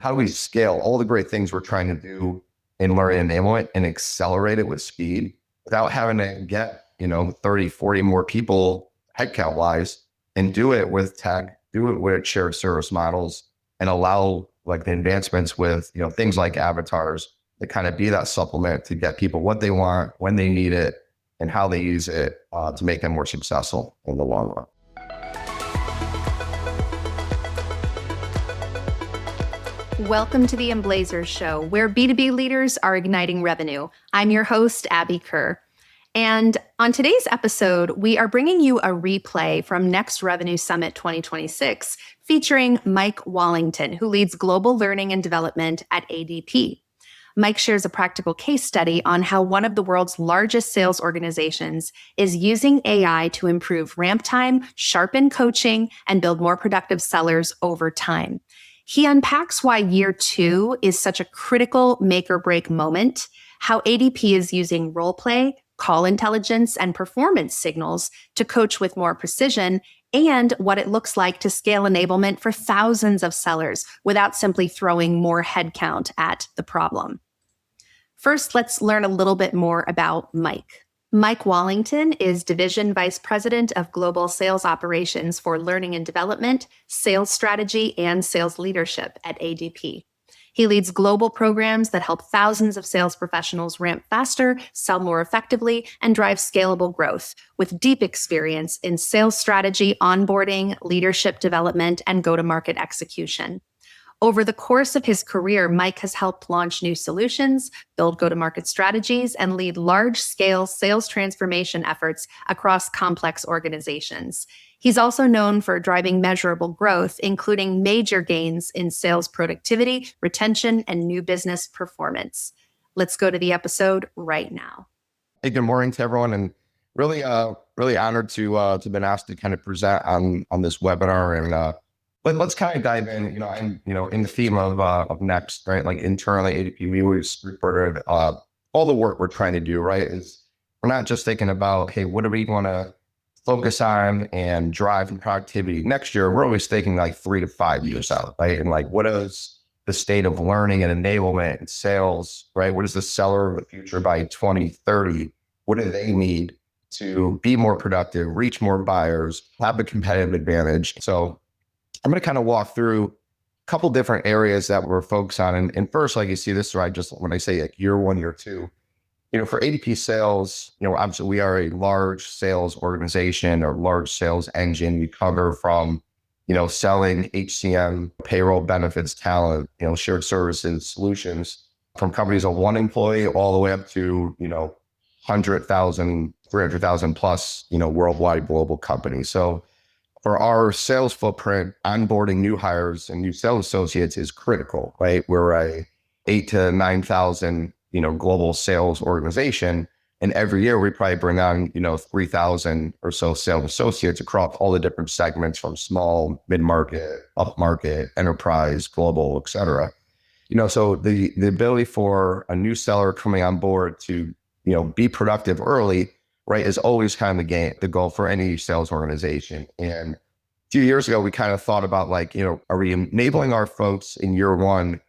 how do we scale all the great things we're trying to do in learning enablement and accelerate it with speed without having to get, 30, 40 more people headcount wise and do it with tech, do it with shared service models and allow like the advancements with, things like avatars to kind of be that supplement to get people what they want, when they need it, and how they use it to make them more successful in the long run. Welcome to the Emblazers Show, where B2B leaders are igniting revenue. I'm your host, Abby Kerr. And on today's episode, we are bringing you a replay from Next Revenue Summit 2026, featuring Mike Wallington, who leads global learning and development at ADP. Mike shares a practical case study on how one of the world's largest sales organizations is using AI to improve ramp time, sharpen coaching, and build more productive sellers over time. He unpacks why year 2 is such a critical make or break moment, how ADP is using role play, call intelligence, and performance signals to coach with more precision, and what it looks like to scale enablement for thousands of sellers without simply throwing more headcount at the problem. First, let's learn a little bit more about Mike. Mike Wallington is Division Vice President of Global Sales Operations for Learning and Development, Sales Strategy, and Sales Leadership at ADP. He leads global programs that help thousands of sales professionals ramp faster, sell more effectively, and drive scalable growth, with deep experience in sales strategy, onboarding, leadership development, and go-to-market execution. Over the course of his career, Mike has helped launch new solutions, build go-to-market strategies, and lead large-scale sales transformation efforts across complex organizations. He's also known for driving measurable growth, including major gains in sales productivity, retention, and new business performance. Let's go to the episode right now. Hey, good morning to everyone, and really honored to been asked to kind of present on this webinar. And but let's kind of dive in, in the theme of Next, right? Like internally, ADP, we always refer to all the work we're trying to do, right? Is we're not just thinking about, hey, what do we want to focus on and drive in productivity next year? We're always thinking like 3 to 5 years out, right? And like, what is the state of learning and enablement and sales, right? What is the seller of the future by 2030? What do they need to be more productive, reach more buyers, have a competitive advantage? So I'm going to kind of walk through a couple different areas that we're focused on. And first, like you see this, right? Just when I say like year 1, year 2, for ADP sales, obviously we are a large sales organization or large sales engine. We cover from, selling HCM, payroll, benefits, talent, shared services, solutions from companies of 1 employee all the way up to, 100,000, 300,000 plus, worldwide global companies. So for our sales footprint, onboarding new hires and new sales associates is critical, right? We're a 8 to 9,000, global sales organization. And every year we probably bring on, 3,000 or so sales associates across all the different segments from small, mid-market, up-market, enterprise, global, et cetera. So the ability for a new seller coming on board to, be productive early, right, is always kind of the goal for any sales organization. And a few years ago, we kind of thought about like, are we enabling our folks in year 1,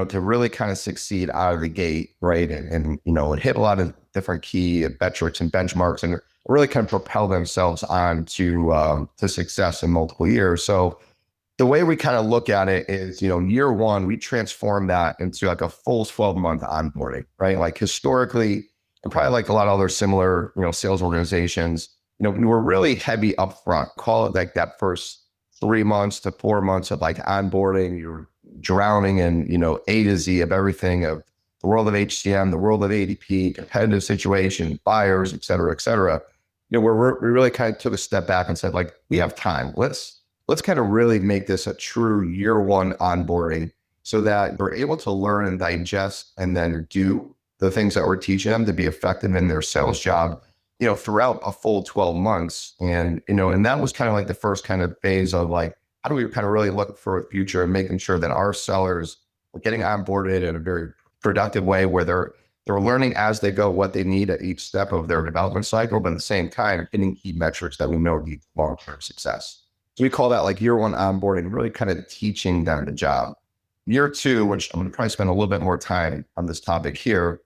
to really kind of succeed out of the gate, right? And hit a lot of different key metrics and benchmarks and really kind of propel themselves on to success in multiple years. So the way we kind of look at it is, year 1, we transform that into like a full 12-month onboarding, right? Like historically, and probably like a lot of other similar, sales organizations, we're really heavy upfront. Call it like that first 3 months to 4 months of like onboarding. You're drowning in, A to Z of everything of the world of HCM, the world of ADP, competitive situation, buyers, et cetera, et cetera. Where we really kind of took a step back and said, like, we have time. Let's kind of really make this a true year 1 onboarding so that they're able to learn and digest and then do the things that we're teaching them to be effective in their sales job, throughout a full 12 months. And, and that was kind of like the first kind of phase of like, how do we kind of really look for a future and making sure that our sellers are getting onboarded in a very productive way where they're learning as they go what they need at each step of their development cycle, but at the same time, hitting key metrics that we know need long-term success. So we call that like year 1 onboarding, really kind of teaching them the job. year two, which I'm going to probably spend a little bit more time on this topic here,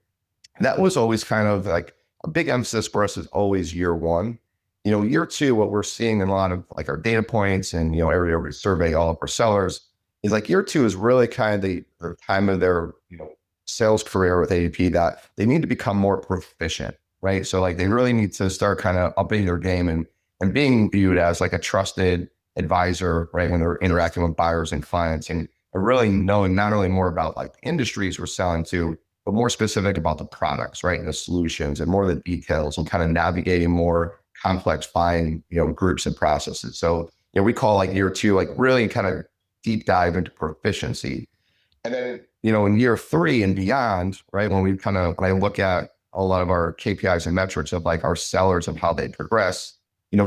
that was always kind of like a big emphasis for us is always year one. Year two, what we're seeing in a lot of like our data points and, area where we survey all of our sellers is like year two is really kind of the time of their, sales career with ADP that they need to become more proficient, right? So like they really need to start kind of upping their game and being viewed as like a trusted advisor, right? When they're interacting with buyers and clients and really knowing not only more about like the industries we're selling to, but more specific about the products, right? And the solutions and more of the details and kind of navigating more complex buying, groups and processes. So, we call like year two, like really kind of deep dive into proficiency. And then, in year three and beyond, right? When I look at a lot of our KPIs and metrics of like our sellers of how they progress,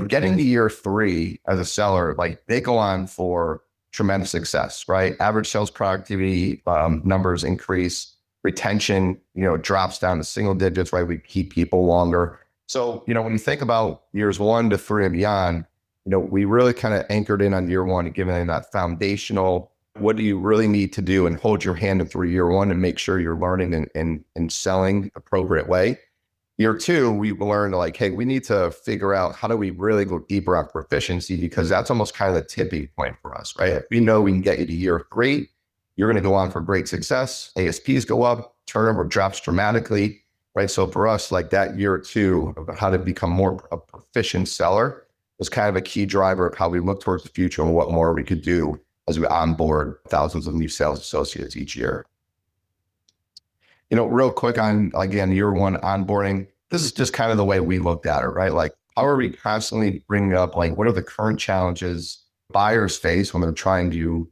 getting to year three as a seller, like they go on for tremendous success, right? Average sales productivity numbers increase, retention, drops down to single digits, right? We keep people longer. So, when you think about years 1 to 3 and beyond, we really kind of anchored in on year one and giving that foundational, what do you really need to do and hold your hand through year one and make sure you're learning and selling appropriate way. Year two, we learned like, hey, we need to figure out how do we really go deeper on proficiency because that's almost kind of the tipping point for us, right? If we know we can get you to year three, you're going to go on for great success. ASPs go up, turnover drops dramatically, right? So for us, like that year two of how to become more a proficient seller was kind of a key driver of how we look towards the future and what more we could do as we onboard thousands of new sales associates each year. Real quick on, again, year one onboarding, this is just kind of the way we looked at it, right? Like, how are we constantly bringing up, like, what are the current challenges buyers face when they're trying to,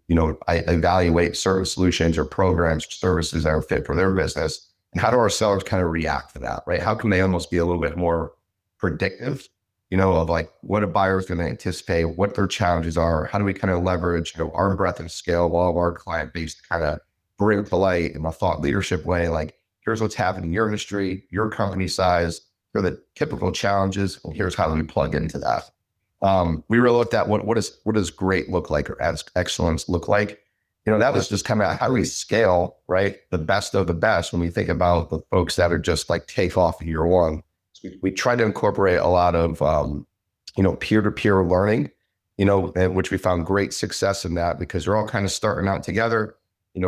evaluate service solutions or programs or services that are fit for their business? And how do our sellers kind of react to that, right? How can they almost be a little bit more predictive, of like what a buyer is going to anticipate, what their challenges are? How do we kind of leverage, our breadth and scale of all of our client base to kind of bring to light in a thought leadership way, like, here's what's happening in your industry, your company size, here are the typical challenges, and here's how we plug into that. We really looked at what does great look like or excellence look like. That was just kind of how we scale, right? The best of the best when we think about the folks that are just like take off in year one. So we try to incorporate a lot of, peer-to-peer learning, which we found great success in that because they're all kind of starting out together.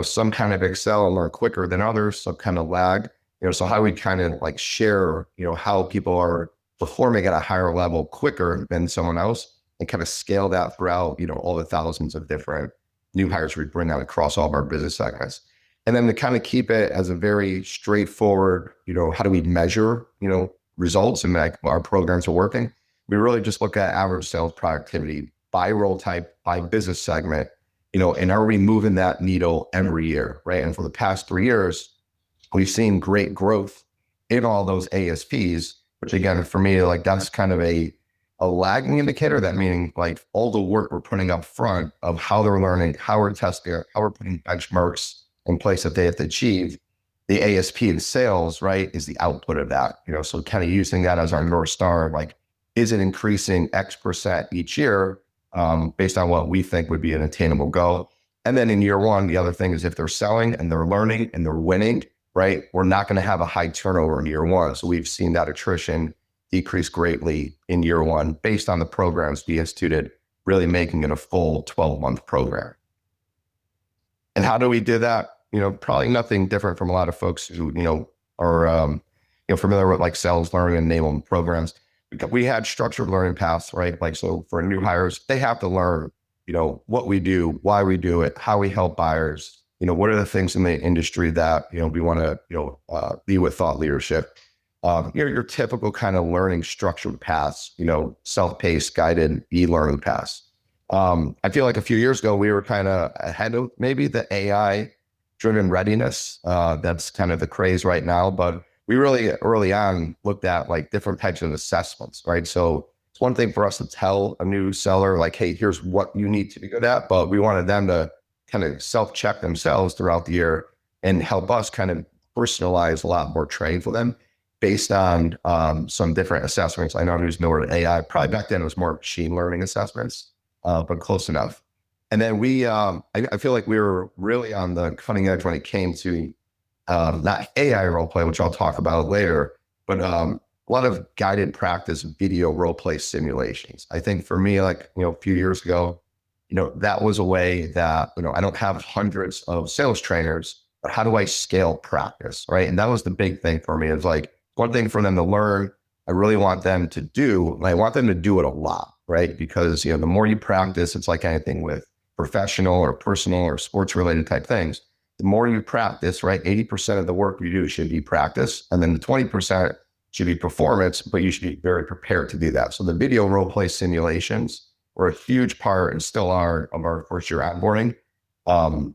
Some kind of excel and learn quicker than others, some kind of lag, so how we kind of like share, how people are performing at a higher level quicker than someone else and kind of scale that throughout, all the thousands of different new hires we bring out across all of our business segments. And then to kind of keep it as a very straightforward, how do we measure, results and like our programs are working? We really just look at average sales productivity by role type, by business segment, and are we moving that needle every year, right? And for the past 3 years, we've seen great growth in all those ASPs, which again, for me, like that's kind of a lagging indicator. That meaning like all the work we're putting up front of how they're learning, how we're testing, how we're putting benchmarks in place that they have to achieve. The ASP in sales, right, is the output of that, so kind of using that as our North Star, like, is it increasing X% each year? Based on what we think would be an attainable goal. And then in year one, the other thing is if they're selling and they're learning and they're winning, right, we're not going to have a high turnover in year one. So we've seen that attrition decrease greatly in year one based on the programs we instituted, really making it a full 12-month program. And how do we do that? Probably nothing different from a lot of folks who, are, familiar with like sales, learning, and enablement programs. We had structured learning paths, right? Like, so for new hires, they have to learn, what we do, why we do it, how we help buyers, what are the things in the industry that, we want to, be with thought leadership. Your typical kind of learning structured paths, self-paced, guided e-learning paths. I feel like a few years ago, we were kind of ahead of maybe the AI driven readiness. That's kind of the craze right now, but we really early on looked at like different types of assessments, right? So it's one thing for us to tell a new seller, like, hey, here's what you need to be good at, but we wanted them to kind of self-check themselves throughout the year and help us kind of personalize a lot more training for them based on some different assessments. I know who's newer to AI. Probably back then it was more machine learning assessments, but close enough. And then I feel like we were really on the cutting edge when it came to not AI role play, which I'll talk about later, but a lot of guided practice video role play simulations. I think for me, like, a few years ago, that was a way that, I don't have hundreds of sales trainers, but how do I scale practice? Right. And that was the big thing for me. It's like one thing for them to learn. I really want them to do, and I want them to do it a lot. Right. Because, the more you practice, it's like anything with professional or personal or sports related type things. The more you practice, right? 80% of the work you do should be practice. And then the 20% should be performance, but you should be very prepared to do that. So the video role play simulations were a huge part and still are of our first year onboarding. And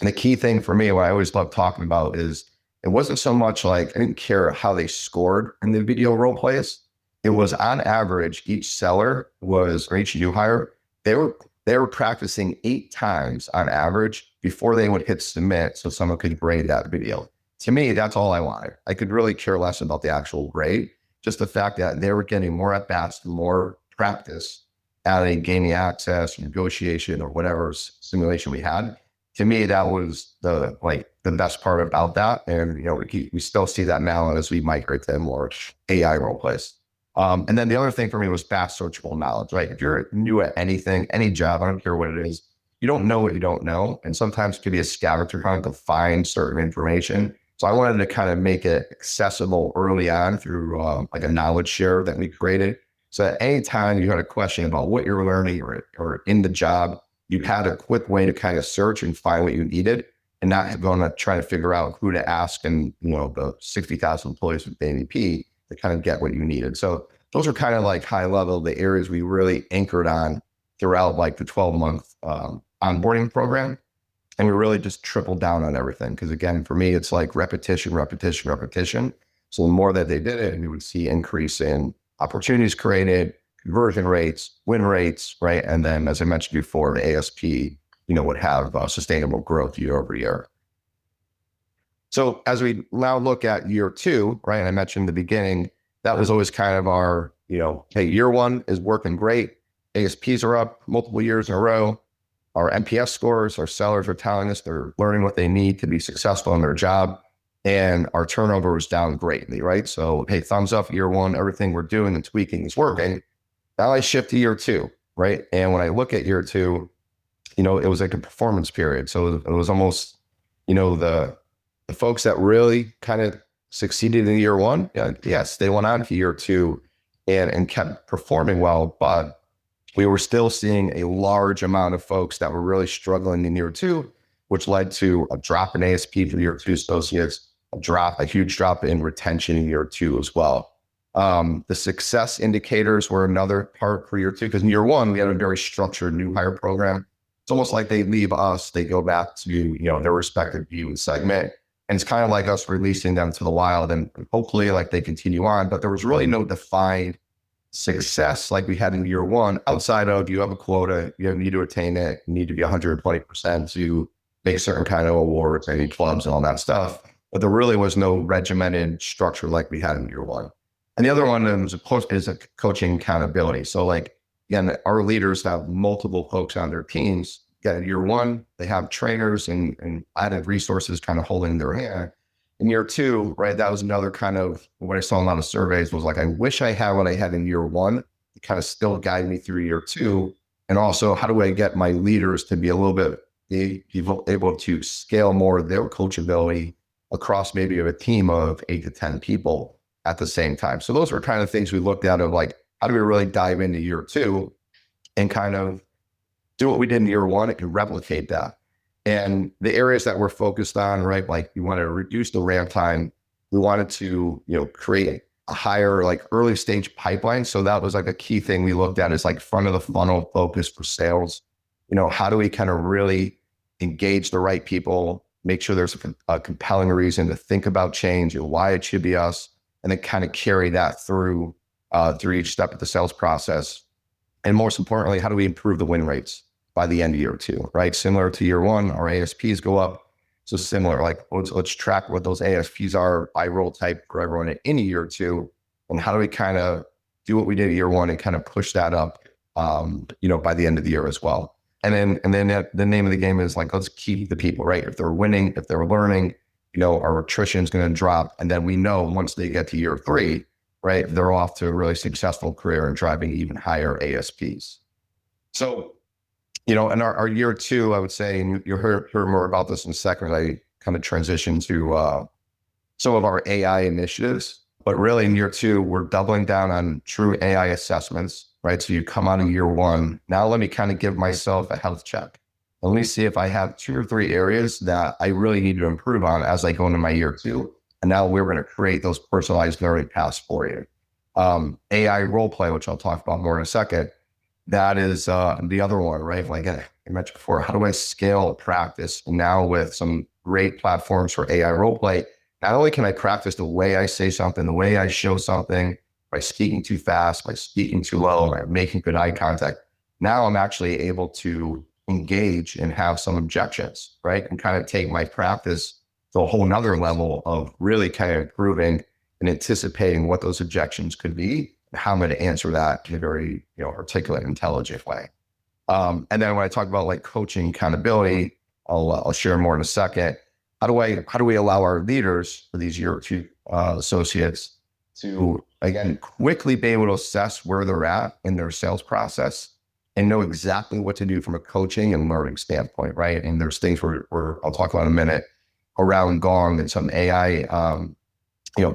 the key thing for me, what I always love talking about is it wasn't so much like I didn't care how they scored in the video role plays. It was on average, each seller was, or each new hire, they were practicing 8 times on average before they would hit submit so someone could grade that video. To me, that's all I wanted. I could really care less about the actual grade, just the fact that they were getting more at bats, more practice at a gaining access, negotiation, or whatever simulation we had. To me, that was the best part about that. And we still see that now as we migrate to more AI role plays. And then the other thing for me was fast searchable knowledge, right? If you're new at anything, any job, I don't care what it is, you don't know what you don't know. And sometimes it could be a scavenger hunt to find certain information. So I wanted to kind of make it accessible early on through like a knowledge share that we created. So at any time you had a question about what you're learning or in the job, you had a quick way to kind of search and find what you needed and not going to try to figure out who to ask and, the 60,000 employees with AVP to kind of get what you needed. So those are kind of like high level, the areas we really anchored on throughout like the 12-month onboarding program. And we really just tripled down on everything. Because again, for me, it's like repetition, repetition, repetition. So the more that they did it, we would see increase in opportunities created, conversion rates, win rates, right? And then, as I mentioned before, the ASP, would have sustainable growth year over year. So as we now look at year 2, right? And I mentioned in the beginning, that was always kind of our, hey, year 1 is working great. ASPs are up multiple years in a row. Our NPS scores, our sellers are telling us they're learning what they need to be successful in their job. And our turnover was down greatly, right? So, hey, thumbs up, year 1, everything we're doing and tweaking is working. Now I shift to year 2, right? And when I look at year 2, it was like a performance period. So it was almost, the folks that really kind of succeeded in year 1, yes, they went on to year 2 and kept performing well, but we were still seeing a large amount of folks that were really struggling in year 2, which led to a drop in ASP for year 2 associates, a huge drop in retention in year 2 as well. The success indicators were another part for year 2, because in year 1, we had a very structured new hire program. It's almost like they leave us, they go back to, their respective view and segment. And it's kind of like us releasing them to the wild and hopefully like they continue on, but there was really no defined success like we had in year 1 outside of you have a quota, you need to attain it, you need to be 120% to make certain kind of awards and clubs and all that stuff. But there really was no regimented structure like we had in year 1. And the other one is a coaching accountability. So like, again, our leaders have multiple folks on their teams. In year 1, they have trainers and added resources kind of holding their hand. In year 2, right, that was another kind of what I saw in a lot of surveys was like, I wish I had what I had in year 1 to kind of still guide me through year 2. And also, how do I get my leaders to be a little bit able to scale more of their coachability across maybe a team of 8 to 10 people at the same time? So those were kind of things we looked at of like, how do we really dive into year 2 and kind of do what we did in year 1 and replicate that? And the areas that we're focused on, right? Like we wanted to reduce the ramp time. We wanted to, create a higher like early stage pipeline. So that was like a key thing we looked at is like front of the funnel focus for sales. How do we kind of really engage the right people, make sure there's a compelling reason to think about change and why it should be us, and then kind of carry that through each step of the sales process. And most importantly, how do we improve the win rates by the end of year 2, right? Similar to year 1, our ASPs go up. So similar, like let's track what those ASPs are by role type for everyone in year 2. And how do we kind of do what we did at year 1 and kind of push that up, by the end of the year as well. And then the name of the game is like, let's keep the people, right? If they're winning, if they're learning, our attrition is going to drop. And then we know once they get to year 3, right, they're off to a really successful career and driving even higher ASPs. So, in our year 2, I would say, and you'll hear more about this in a second, I kind of transition to some of our AI initiatives. But really in year 2, we're doubling down on true AI assessments, right? So you come out of year 1. Now let me kind of give myself a health check. Let me see if I have 2 or 3 areas that I really need to improve on as I go into my year 2. And now we're going to create those personalized learning paths for you. AI role play, which I'll talk about more in a second. That is the other one, right? Like I mentioned before, how do I scale practice now with some great platforms for AI role play? Not only can I practice the way I say something, the way I show something, by speaking too fast, by speaking too low, by making good eye contact, now I'm actually able to engage and have some objections, right? And kind of take my practice to a whole nother level of really kind of improving and anticipating what those objections could be and how I'm going to answer that in a very articulate, intelligent way. And then when I talk about like coaching accountability, I'll share more in a second. How do we allow our leaders for these year 2 associates to, again, quickly be able to assess where they're at in their sales process and know exactly what to do from a coaching and learning standpoint, right? And there's things where I'll talk about in a minute around Gong and some AI,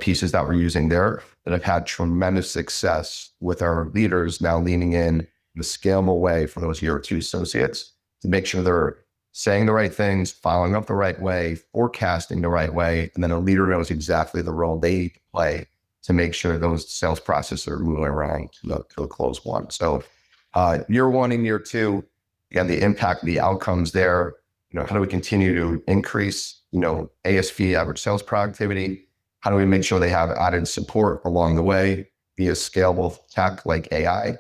pieces that we're using there that have had tremendous success with our leaders now leaning in a scalable way for those year 2 associates to make sure they're saying the right things, following up the right way, forecasting the right way, and then a leader knows exactly the role they play to make sure those sales processes are moving around to the close one. So year 1 and year 2, again, the impact, the outcomes there, how do we continue to increase, ASP, average sales productivity? How do we make sure they have added support along the way via scalable tech like AI?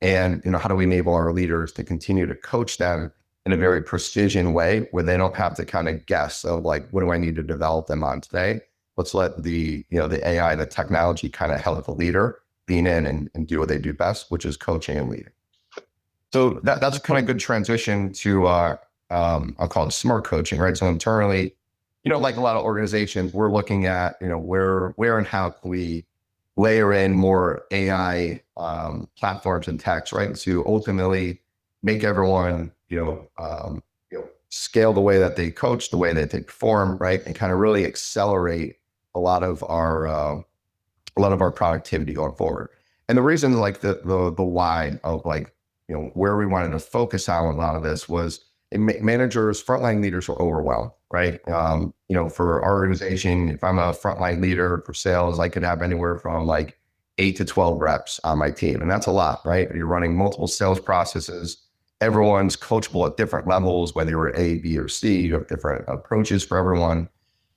And, how do we enable our leaders to continue to coach them in a very precision way where they don't have to kind of guess of like, what do I need to develop them on today? Let's let the AI, the technology kind of help the leader lean in and do what they do best, which is coaching and leading. So that's a kind of good transition to, I'll call it smart coaching, right? So internally, like a lot of organizations, we're looking at, where and how can we layer in more AI platforms and techs, right? To ultimately make everyone, scale the way that they coach, the way that they perform, right? And kind of really accelerate a lot of our productivity going forward. And the reason, like the why of like, where we wanted to focus on a lot of this was managers, frontline leaders were overwhelmed, right? For our organization, if I'm a frontline leader for sales, I could have anywhere from like 8 to 12 reps on my team. And that's a lot, right? You're running multiple sales processes. Everyone's coachable at different levels, whether you're A, B, or C, you have different approaches for everyone.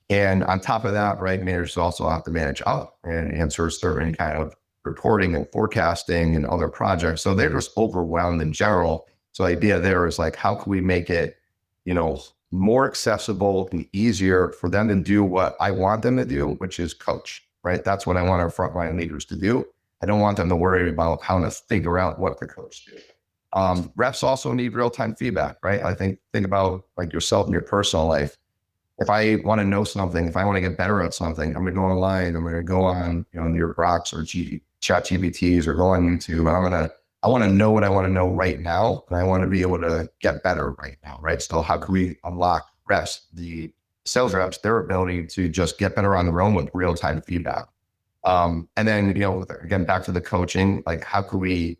And on top of that, right, managers also have to manage up and answer certain kind of reporting and forecasting and other projects. So they're just overwhelmed in general. So the idea there is like, how can we make it, more accessible and easier for them to do what I want them to do, which is coach, right? That's what I want our frontline leaders to do. I don't want them to worry about how to figure out what the coach do. Reps also need real-time feedback, right? I think about like yourself in your personal life. If I want to know something, if I want to get better at something, I'm going to go online. I'm going to go on, your Groks or chat GPTs or go on YouTube. And I want to know what I want to know right now. And I want to be able to get better right now, right? So how can we unlock reps, the sales reps, their ability to just get better on their own with real-time feedback? And then, again, back to the coaching, like how can we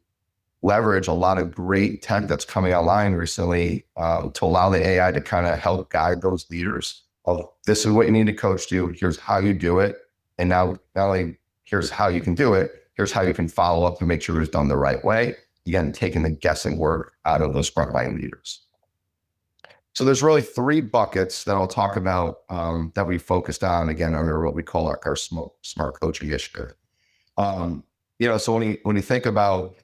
leverage a lot of great tech that's coming online recently to allow the AI to kind of help guide those leaders of this is what you need to coach do. Here's how you do it. And now not only here's how you can do it, here's how you can follow up to make sure it's done the right way. Again, taking the guessing work out of those frontline leaders. So there's really 3 buckets that I'll talk about that we focused on, again, under what we call our smart coaching initiative. So when you think about,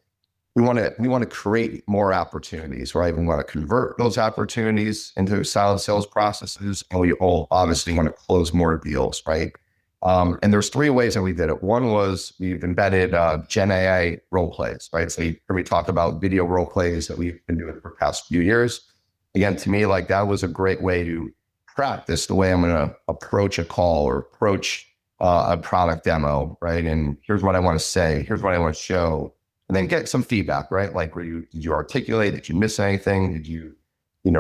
we want to create more opportunities, right? We want to convert those opportunities into solid sales processes, and we all obviously want to close more deals, right? And there's three ways that we did it. One was we've embedded Gen AI role plays, right? So we talked about video role plays that we've been doing for the past few years. Again, to me, like that was a great way to practice the way I'm going to approach a call or approach a product demo, right? And here's what I want to say. Here's what I want to show. And then get some feedback, right? Like, did you articulate? Did you miss anything? Did you,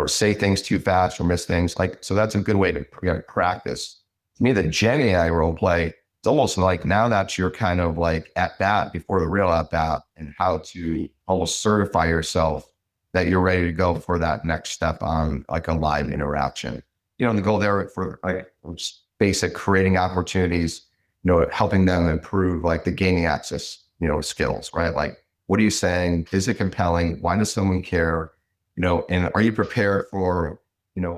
say things too fast or miss things? Like, so that's a good way to practice. To me, the Gen AI role play, it's almost like now that's your kind of like at bat before the real at bat, and how to almost certify yourself that you're ready to go for that next step on like a live interaction. And the goal there for like just basic creating opportunities, helping them improve like the gaining access, skills, right? Like, what are you saying? Is it compelling? Why does someone care? And are you prepared for,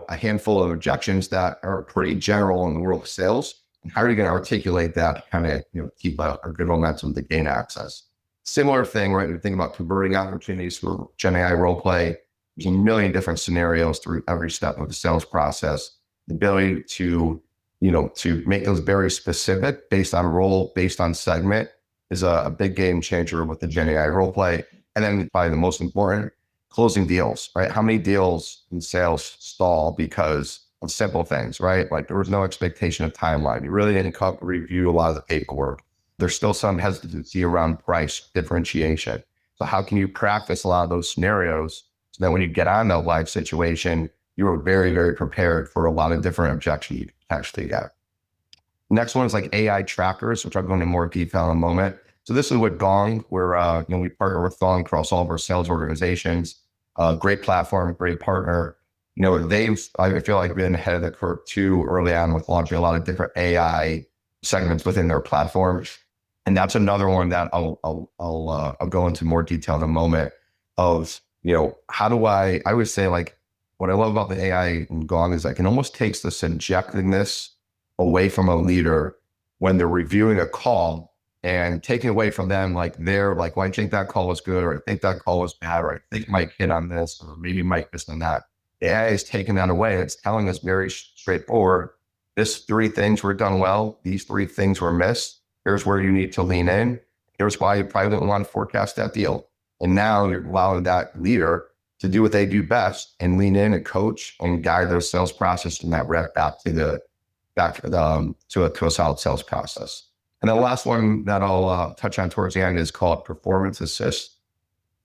a handful of objections that are pretty general in the world of sales? And how are you going to articulate that kind of, keep a good momentum to gain access? Similar thing, right? We think about converting opportunities for Gen AI role play. There's a million different scenarios through every step of the sales process. The ability to, to make those very specific based on role, based on segment is a big game changer with the Gen AI role play. And then probably the most important, closing deals, right? How many deals in sales stall because of simple things, right? Like there was no expectation of timeline. You really didn't review a lot of the paperwork. There's still some hesitancy around price differentiation. So how can you practice a lot of those scenarios so that when you get on that live situation, you are very, very prepared for a lot of different objections you can actually get. Next one is like AI trackers, which I'll go into more detail in a moment. So this is with Gong, where we partner with Gong across all of our sales organizations. Great platform, great partner. I feel like been ahead of the curve too early on with launching a lot of different AI segments within their platform. And that's another one that I'll go into more detail in a moment of, how do I would say like, what I love about the AI in Gong is I can almost take the subjectiveness away from a leader when they're reviewing a call and taking away from them, like they're like, well, I think that call was good, or I think that call was bad, or I think Mike hit on this, or maybe Mike missed on that. The AI is taking that away. It's telling us very straightforward, this three things were done well, these three things were missed. Here's where you need to lean in. Here's why you probably don't want to forecast that deal. And now you're allowing that leader to do what they do best and lean in and coach and guide their sales process and that rep back to a solid sales process. And the last one that I'll touch on towards the end is called performance assist.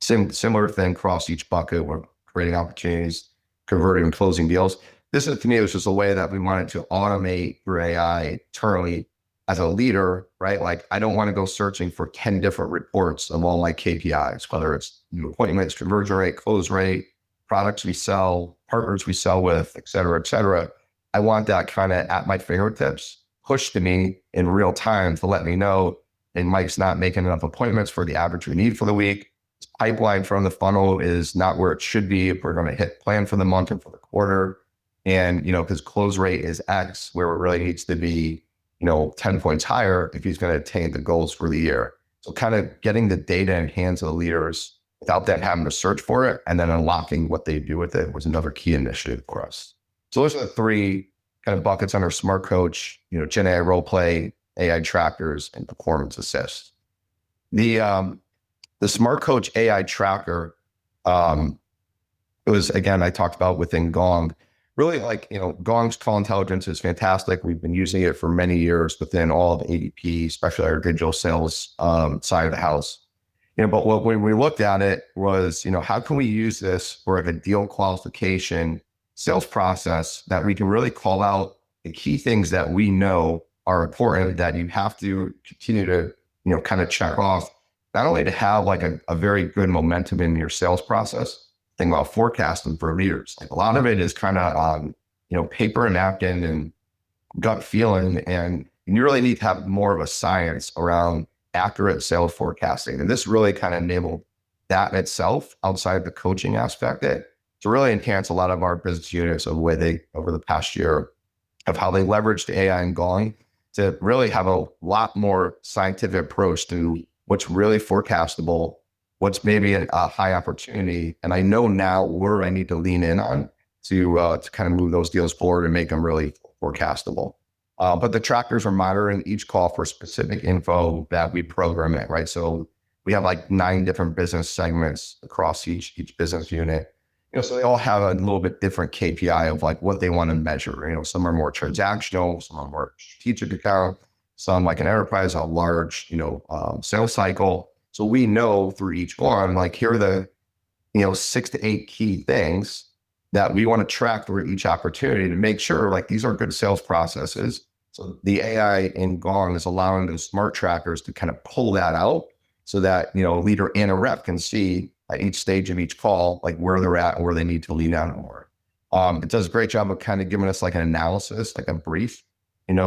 Similar thing across each bucket. We're creating opportunities, converting and closing deals. This is, to me, was just a way that we wanted to automate through AI internally as a leader, right? Like I don't want to go searching for 10 different reports of all my KPIs, whether it's new appointments, conversion rate, close rate, products we sell, partners we sell with, et cetera, et cetera. I want that kind of at my fingertips, pushed to me in real time to let me know, and Mike's not making enough appointments for the average we need for the week. His pipeline from the funnel is not where it should be if we're going to hit plan for the month and for the quarter. And, because close rate is X, where it really needs to be, 10 points higher if he's going to attain the goals for the year. So kind of getting the data in hands of the leaders without them having to search for it and then unlocking what they do with it was another key initiative for us. So those are the three kind of buckets under Smart Coach, Gen AI role play, AI trackers, and performance assist. The Smart Coach AI tracker, it was, again, I talked about within Gong. Really, like, Gong's call intelligence is fantastic. We've been using it for many years within all of ADP, especially our digital sales side of the house. But when we looked at it was, how can we use this for like a deal qualification sales process that we can really call out the key things that we know are important that you have to continue to, kind of check off, not only to have like a very good momentum in your sales process. Think about forecasting for leaders. Like a lot of it is kind of, paper and napkin and gut feeling. And you really need to have more of a science around accurate sales forecasting. And this really kind of enabled that in itself outside the coaching aspect to really enhance a lot of our business units of the way they, over the past year, of how they leveraged AI and Gong to really have a lot more scientific approach to what's really forecastable, what's maybe a high opportunity. And I know now where I need to lean in on to kind of move those deals forward and make them really forecastable. But the trackers are monitoring each call for specific info that we program in, right? So we have like 9 different business segments across each business unit. So they all have a little bit different KPI of like what they want to measure. Some are more transactional, some are more strategic account, some like an enterprise, a large, sales cycle. So we know through each one, like here are the, 6 to 8 key things that we want to track through each opportunity to make sure like these are good sales processes. So the AI in Gong is allowing those smart trackers to kind of pull that out so that, a leader and a rep can see at each stage of each call, like where they're at and where they need to lean out more. It does a great job of kind of giving us like an analysis, like a brief,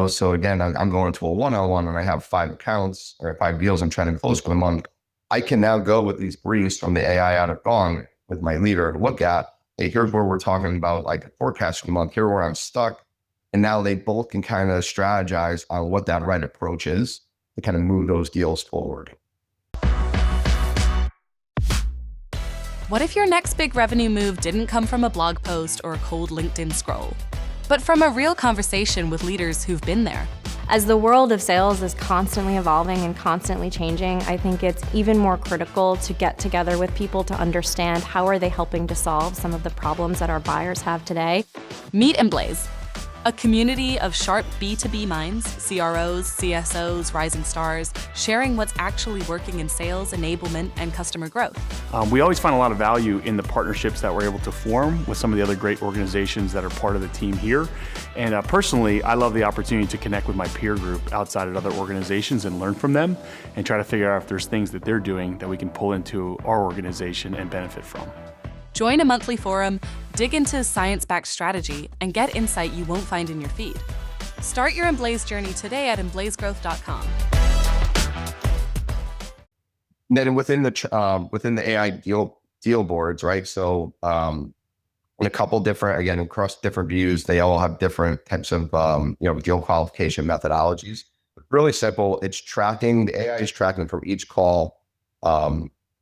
so again, I'm going to a one-on-one and I have 5 accounts or 5 deals I'm trying to close for the month. I can now go with these briefs from the AI out of Gong with my leader and look at, hey, here's where we're talking about like a forecast for the month, here where I'm stuck. And now they both can kind of strategize on what that right approach is to kind of move those deals forward. What if your next big revenue move didn't come from a blog post or a cold LinkedIn scroll, but from a real conversation with leaders who've been there? As the world of sales is constantly evolving and constantly changing, I think it's even more critical to get together with people to understand how are they helping to solve some of the problems that our buyers have today. Meet Emblaze, a community of sharp B2B minds, CROs, CSOs, rising stars, sharing what's actually working in sales, enablement, and customer growth. We always find a lot of value in the partnerships that we're able to form with some of the other great organizations that are part of the team here. And personally, I love the opportunity to connect with my peer group outside of other organizations and learn from them and try to figure out if there's things that they're doing that we can pull into our organization and benefit from. Join a monthly forum, dig into science-backed strategy, and get insight you won't find in your feed. Start your Emblaze journey today at emblazegrowth.com. Then within the AI deal boards, right? So in a couple different, again, across different views, they all have different types of deal qualification methodologies. Really simple. It's tracking, the AI is tracking from each call,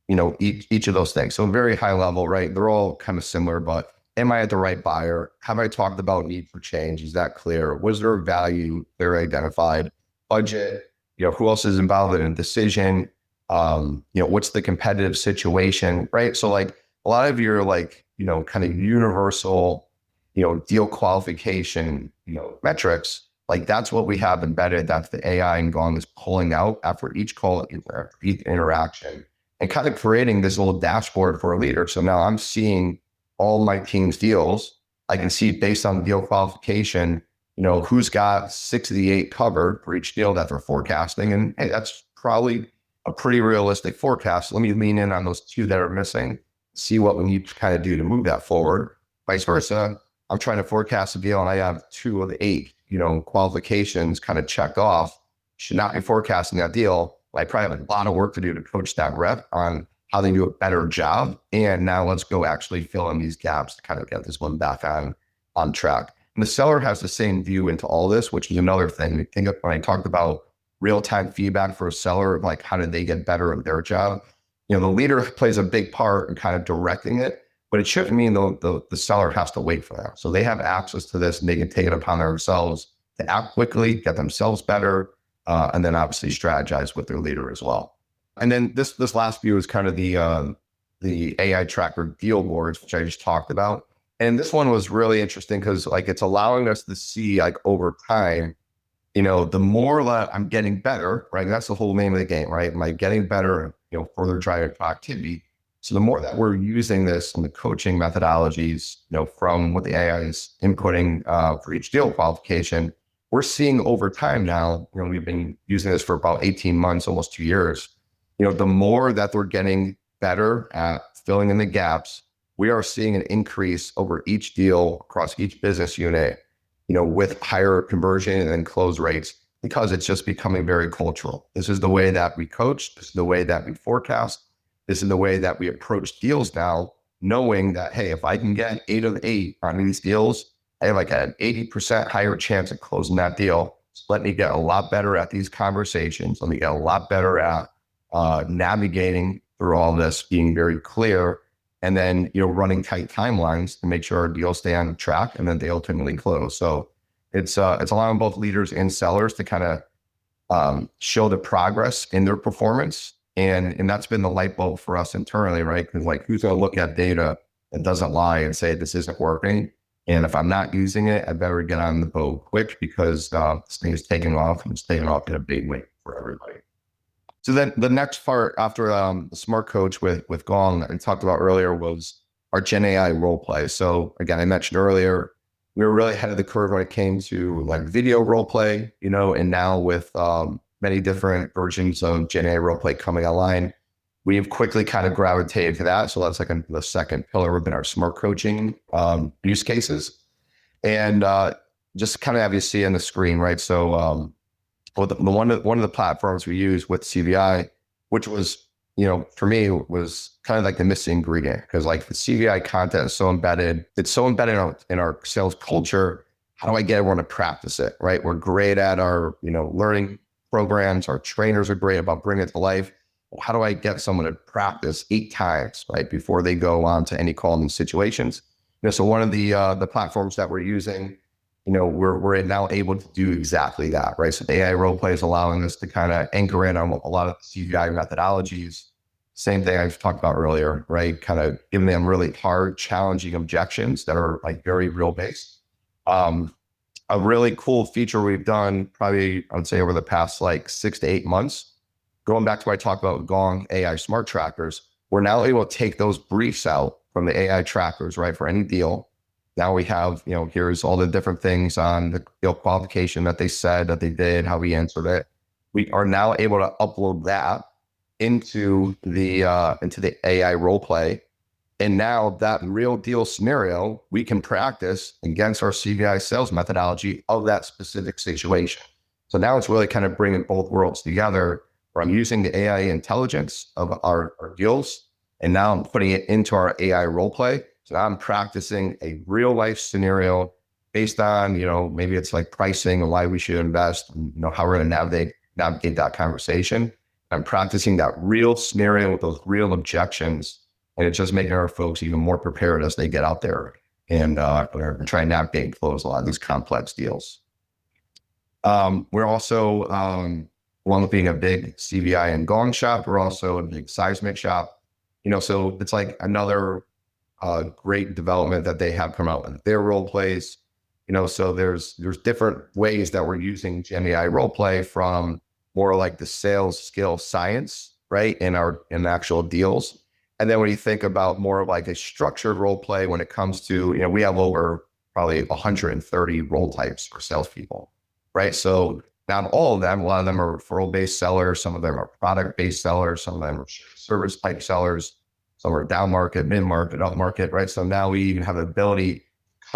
each of those things. So very high level, right? They're all kind of similar, but am I at the right buyer? Have I talked about need for change? Is that clear? Was there value clear identified? Budget, who else is involved in a decision? What's the competitive situation, right? So like a lot of your kind of universal, deal qualification, metrics, like that's what we have embedded. That's the AI and Gong is pulling out after each call, each interaction, and kind of creating this little dashboard for a leader. So now I'm seeing all my team's deals. I can see based on deal qualification, who's got 6 of the 8 covered for each deal that they're forecasting. And hey, that's probably a pretty realistic forecast. Let me lean in on those 2 that are missing, see what we need to kind of do to move that forward. Vice versa, I'm trying to forecast a deal and I have 2 of the 8, qualifications kind of checked off. Should not be forecasting that deal. I probably have a lot of work to do to coach that rep on how they do a better job. And now let's go actually fill in these gaps to kind of get this one back on track. And the seller has the same view into all this, which is another thing. I think when I talked about real-time feedback for a seller, like how did they get better at their job? The leader plays a big part in kind of directing it, but it shouldn't mean the seller has to wait for that. So they have access to this and they can take it upon themselves to act quickly, get themselves better, and then obviously strategize with their leader as well. And then this last view is kind of the AI tracker deal boards, which I just talked about. And this one was really interesting because like it's allowing us to see like over time, the more that I'm getting better, right? That's the whole name of the game, right? Am I getting better, further driving productivity? So the more that we're using this in the coaching methodologies, from what the AI is inputting for each deal qualification, we're seeing over time now, we've been using this for about 18 months, almost 2 years. The more that they're getting better at filling in the gaps, we are seeing an increase over each deal across each business unit, with higher conversion and close rates, because it's just becoming very cultural. This is the way that we coach. This is the way that we forecast. This is the way that we approach deals now, knowing that, hey, if I can get 8 of 8 on these deals, I have like an 80% higher chance of closing that deal. So let me get a lot better at these conversations. Let me get a lot better at navigating through all this, being very clear, and then, running tight timelines to make sure our deals stay on track and then they ultimately close. So it's allowing both leaders and sellers to kind of show the progress in their performance. And that's been the light bulb for us internally, right? Because like, who's going to look at data that doesn't lie and say this isn't working? And if I'm not using it, I better get on the boat quick, because this thing is taking off, and it's taking off in a big way for everybody. So then the next part after the Smart Coach with Gong that I talked about earlier was our Gen AI role play. So again, I mentioned earlier, we were really ahead of the curve when it came to like video role play, and now with many different versions of Gen AI role play coming online, we've quickly kind of gravitated to that. So that's like the second pillar within our smart coaching use cases. And just kind of have you see on the screen, right? So one of the platforms we use with CVI, which was, for me, was kind of like the missing ingredient, because like the CVI content is so embedded. It's so embedded in our sales culture. How do I get everyone to practice it, right? We're great at our, learning programs. Our trainers are great about bringing it to life. How do I get someone to practice 8 times, right, before they go on to any call in situations? So one of the platforms that we're using, we're now able to do exactly that, right? So the AI role play is allowing us to kind of anchor in on a lot of CGI methodologies. Same thing I've talked about earlier, right? Kind of giving them really hard, challenging objections that are like very real based. A really cool feature we've done probably, I would say, over the past like 6 to 8 months, going back to what I talked about Gong AI smart trackers, we're now able to take those briefs out from the AI trackers, right, for any deal. Now we have, here's all the different things on the deal qualification that they said that they did, how we answered it. We are now able to upload that into the AI role play. And now that real deal scenario, we can practice against our CVI sales methodology of that specific situation. So now it's really kind of bringing both worlds together, where I'm using the AI intelligence of our deals, and now I'm putting it into our AI role play. So now I'm practicing a real life scenario based on, maybe it's like pricing and why we should invest, and, how we're going to navigate that conversation. I'm practicing that real scenario with those real objections, and it's just making our folks even more prepared as they get out there and try and navigate and close a lot of these complex deals. We're also, along with being a big CVI and Gong shop, we're also a big seismic shop. So it's like another great development that they have come out with their role plays. So there's different ways that we're using Gen AI role play, from more like the sales skill science, right, in actual deals. And then when you think about more of like a structured role play, when it comes to, we have over probably 130 role types for salespeople, right? So not all of them, a lot of them are referral-based sellers, some of them are product-based sellers, some of them are service-type sellers, some are down market, mid-market, up market, right? So now we even have the ability to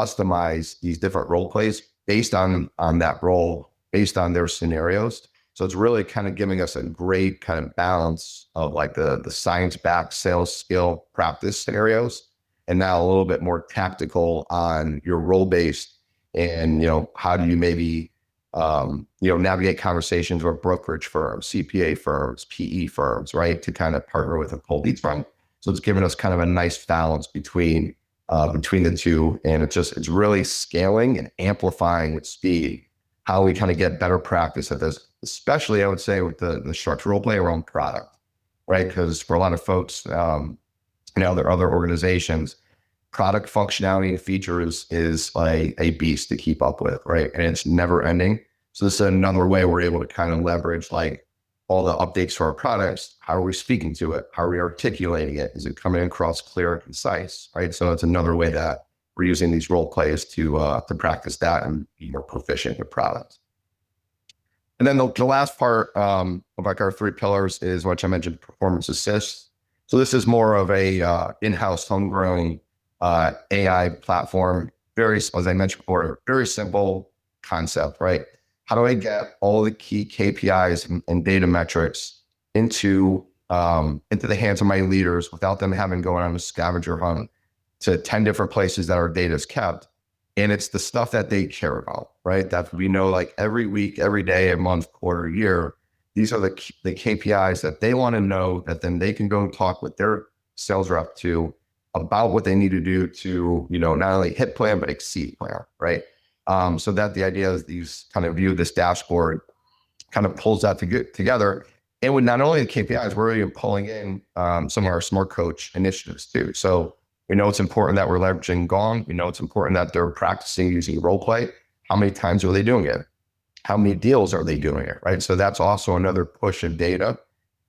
customize these different role plays based on that role, based on their scenarios. So it's really kind of giving us a great kind of balance of like the science-backed sales skill practice scenarios, and now a little bit more tactical on your role-based, and, how do you maybe, navigate conversations with brokerage firms, CPA firms, PE firms, right, to kind of partner with a cold leads fund. So it's given us kind of a nice balance between the two, and it's really scaling and amplifying with speed how we kind of get better practice at this, especially I would say with the structural role play around product, right? Because for a lot of folks, there are other organizations, product functionality and features is like a beast to keep up with, right? And it's never ending. So this is another way we're able to kind of leverage like all the updates to our products. How are we speaking to it? How are we articulating it? Is it coming across clear and concise, right? So it's another way that we're using these role plays to practice that and be more proficient with products. And then the last part of like our 3 pillars is what I mentioned, performance assist. So this is more of a in-house homegrown AI platform. Very, as I mentioned before, very simple concept, right? How do I get all the key KPIs and data metrics into the hands of my leaders without them having going on a scavenger hunt to 10 different places that our data is kept? And it's the stuff that they care about, right? That we know, like every week, every day, a month, quarter, year, these are the KPIs that they want to know, that then they can go and talk with their sales rep to about what they need to do to, not only hit plan, but exceed plan, right? So that the idea is these kind of view this dashboard kind of pulls that together. And with not only the KPIs, we're even pulling in some of our smart coach initiatives too. So we know it's important that we're leveraging Gong. We know it's important that they're practicing using role play. How many times are they doing it? How many deals are they doing it, right? So that's also another push of data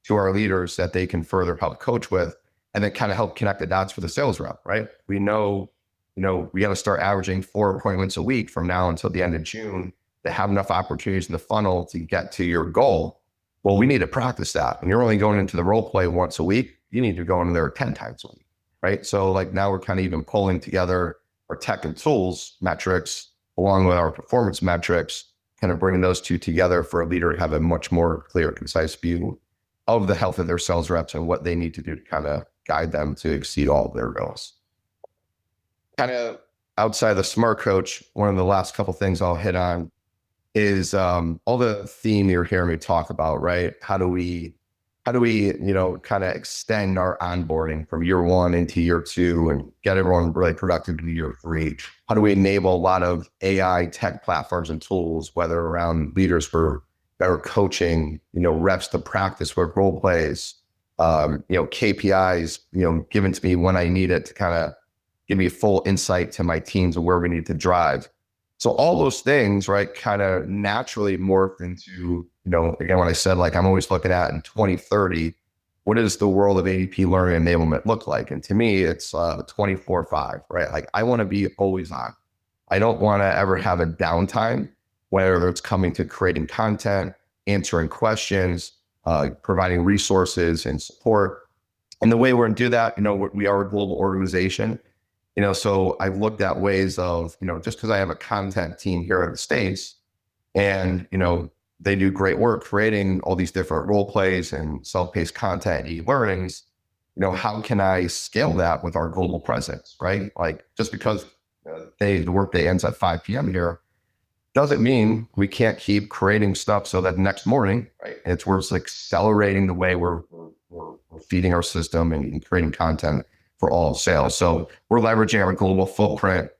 to our leaders that they can further help coach with, and then kind of help connect the dots for the sales rep, right? We know, we got to start averaging 4 appointments a week from now until the end of June to have enough opportunities in the funnel to get to your goal. Well, we need to practice that. When you're only going into the role play once a week, you need to go in there 10 times a week, right? So like now we're kind of even pulling together our tech and tools metrics along with our performance metrics, kind of bringing those two together for a leader to have a much more clear, concise view of the health of their sales reps and what they need to do to kind of guide them to exceed all of their goals. Kind of outside the smart coach, one of the last couple things I'll hit on is all the theme you're hearing me talk about, right? How do we, kind of extend our onboarding from year 1 into year 2 and get everyone really productive to year 3? How do we enable a lot of AI tech platforms and tools, whether around leaders for better coaching, reps to practice with role plays, KPIs, given to me when I need it to kind of give me full insight to my teams and where we need to drive. So all those things, right, kind of naturally morph into, again, when I said, like, I'm always looking at in 2030, what does the world of ADP learning enablement look like? And to me, it's 24/5, right? Like I want to be always on. I don't want to ever have a downtime, whether it's coming to creating content, answering questions, providing resources and support. And the way we're going to do that, we are a global organization. So I've looked at ways of, just because I have a content team here in the States and, they do great work creating all these different role plays and self-paced content, e-learnings, how can I scale that with our global presence, right? Like just because the workday ends at 5 p.m. here doesn't mean we can't keep creating stuff so that next morning, right? It's worth accelerating the way we're feeding our system and creating content for all sales. So we're leveraging our global footprint,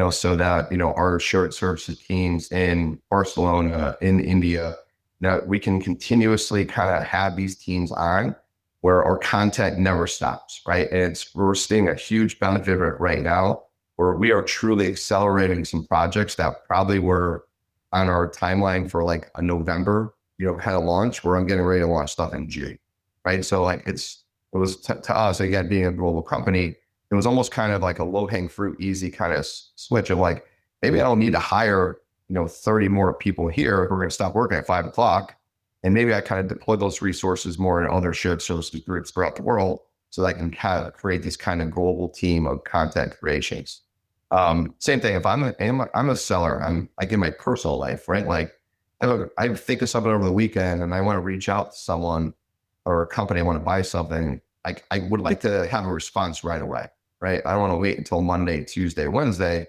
so that, our shared services teams in Barcelona, in India, that we can continuously kind of have these teams on where our content never stops, right? And we're seeing a huge benefit of it right now, where we are truly accelerating some projects that probably were on our timeline for like a November, kind of launch, where I'm getting ready to launch stuff in June, right? So like it was to us, again, being a global company, it was almost kind of like a low-hanging fruit, easy kind of switch of like, maybe I don't need to hire, 30 more people here who are going to stop working at 5 o'clock. And maybe I kind of deploy those resources more in other shared services groups throughout the world so that I can kind of create this kind of global team of content creations. Same thing. If I'm a seller, like in my personal life, right? Like I think of something over the weekend and I want to reach out to someone or a company, I want to buy something. I would like to have a response right away, right? I don't want to wait until Monday, Tuesday, Wednesday.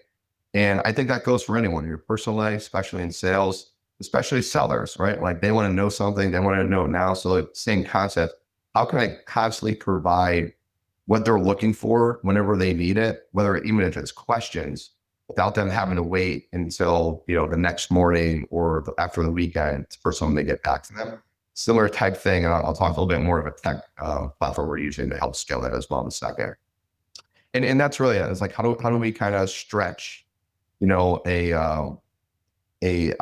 And I think that goes for anyone in your personal life, especially in sales, especially sellers, right? Like they want to know something, they want to know it now. So like, same concept. How can I constantly provide what they're looking for whenever they need it, even if it's questions, without them having to wait until, the next morning or after the weekend for someone to get back to them? Similar type thing. And I'll talk a little bit more of a tech platform we're using to help scale that as well in a second. And that's really it. It's like, how do we kind of stretch, I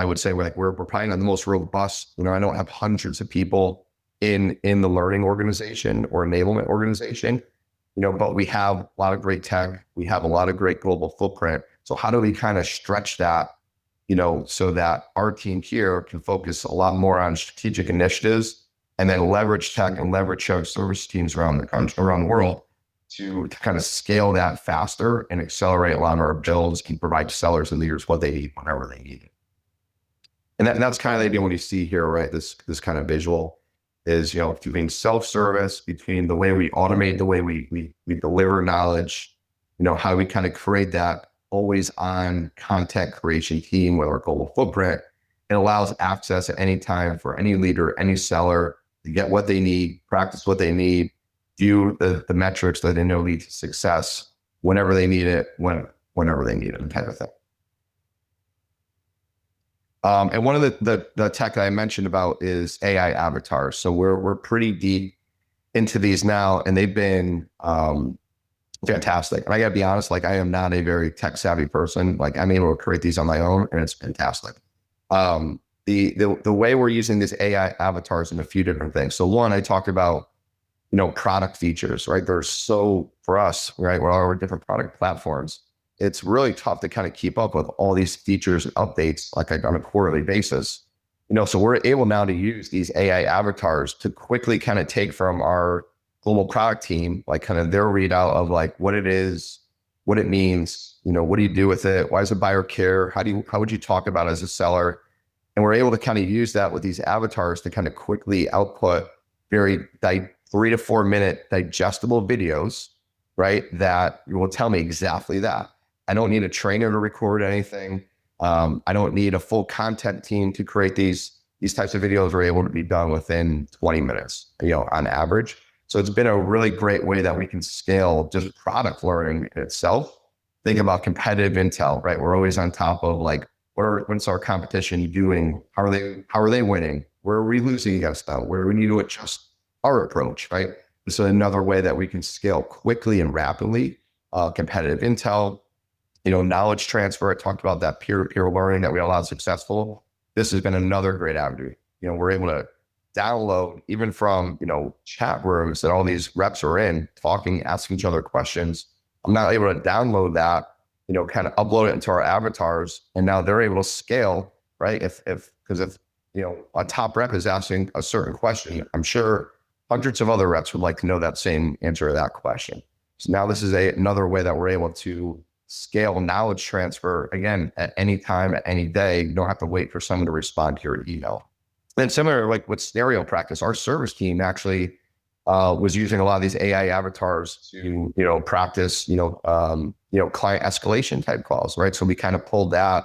would say we're probably not the most robust, I don't have hundreds of people in the learning organization or enablement organization, but we have a lot of great tech. We have a lot of great global footprint. So how do we kind of stretch that, so that our team here can focus a lot more on strategic initiatives and then leverage tech and leverage our service teams around the country, around the world to kind of scale that faster and accelerate a lot of our builds and provide sellers and leaders what they need whenever they need it. And that's kind of the idea when you see here, right? This kind of visual is, between self-service, between the way we automate, the way we deliver knowledge, how we kind of create that always on content creation team with our global footprint. It allows access at any time for any leader, any seller to get what they need, practice what they need, view the metrics that they know lead to success whenever they need it, whenever they need it, kind of thing. And one of the tech that I mentioned about is AI avatars. So we're pretty deep into these now, and they've been fantastic. And I gotta be honest, like I am not a very tech savvy person. Like I'm able to create these on my own, and it's fantastic. The way we're using these AI avatars in a few different things. So one, I talked about, product features, right? There's so for us, right, with our different product platforms, it's really tough to kind of keep up with all these features and updates like on a quarterly basis. So we're able now to use these AI avatars to quickly kind of take from our global product team, like kind of their readout of like what it is, what it means, what do you do with it? Why does a buyer care? How would you talk about it as a seller? And we're able to kind of use that with these avatars to kind of quickly output very 3 to 4 minute digestible videos, right? That will tell me exactly that. I don't need a trainer to record anything. I don't need a full content team to create these types of videos. Are able to be done within 20 minutes, on average. So it's been a really great way that we can scale just product learning in itself. Think about competitive intel, right? We're always on top of like, what's our competition doing? How are they winning? Where are we losing against them? Where do we need to adjust our approach, right? So another way that we can scale quickly and rapidly, competitive intel, knowledge transfer. I talked about that peer-to-peer learning that we allowed successful. This has been another great avenue. We're able to download even from, chat rooms that all these reps are in talking, asking each other questions. I'm now able to download that, kind of upload it into our avatars. And now they're able to scale, right? Because if a top rep is asking a certain question, I'm sure hundreds of other reps would like to know that same answer to that question. So now this is another way that we're able to scale knowledge transfer, again, at any time, at any day. You don't have to wait for someone to respond to your email. And similar, like with scenario practice, our service team actually was using a lot of these AI avatars to, practice, client escalation type calls, right? So we kind of pulled that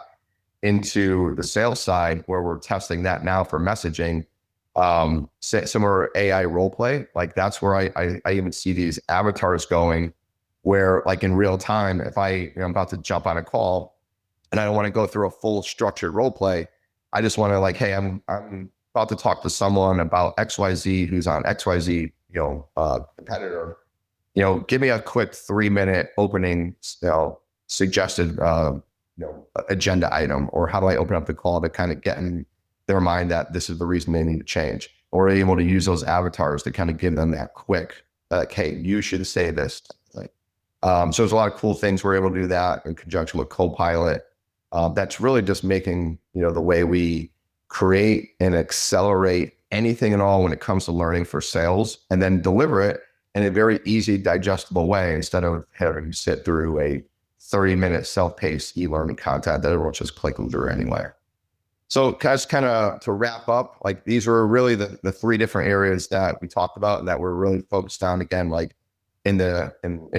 into the sales side where we're testing that now for messaging. Similar AI role play, like that's where I even see these avatars going, where like in real time, if I'm about to jump on a call and I don't want to go through a full structured role play, I just want to like, hey, I'm about to talk to someone about XYZ who's on XYZ, competitor, give me a quick 3-minute opening, suggested, agenda item, or how do I open up the call to kind of get in their mind that this is the reason they need to change. Or we're able to use those avatars to kind of give them that quick, like, hey, you should say this. So there's a lot of cool things. We're able to do that in conjunction with Copilot. That's really just making, the way we create and accelerate anything and all when it comes to learning for sales, and then deliver it in a very easy, digestible way instead of having to sit through a 30-minute self-paced e-learning content that everyone's just clicking through anyway. So guys, kind of to wrap up, like these were really the 3 different areas that we talked about and that we're really focused on, again, like in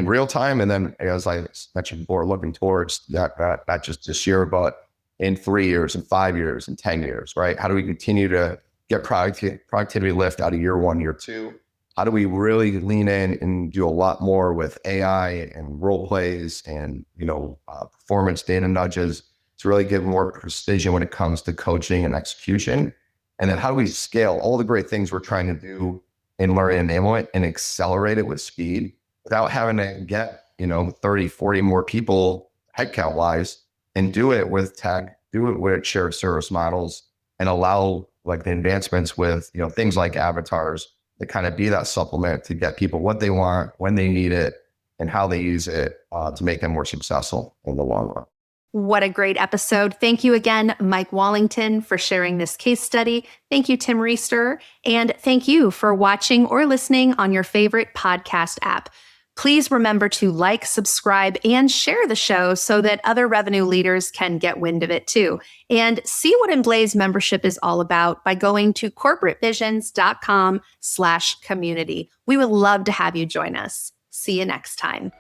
real time. And then as I mentioned before, looking towards that not just this year, but in 3 years and 5 years and 10 years, right? How do we continue to get productivity lift out of year 1, year 2? How do we really lean in and do a lot more with AI and role plays and, performance data nudges to really give more precision when it comes to coaching and execution? And then how do we scale all the great things we're trying to do in learning enablement and accelerate it with speed without having to get, 30, 40 more people headcount wise, and do it with tech, do it with shared service models, and allow like the advancements with, things like avatars to kind of be that supplement to get people what they want, when they need it, and how they use it to make them more successful in the long run. What a great episode. Thank you again, Mike Wallington, for sharing this case study. Thank you, Tim Reister. And thank you for watching or listening on your favorite podcast app. Please remember to like, subscribe, and share the show so that other revenue leaders can get wind of it too. And see what Emblaze membership is all about by going to corporatevisions.com/community. We would love to have you join us. See you next time.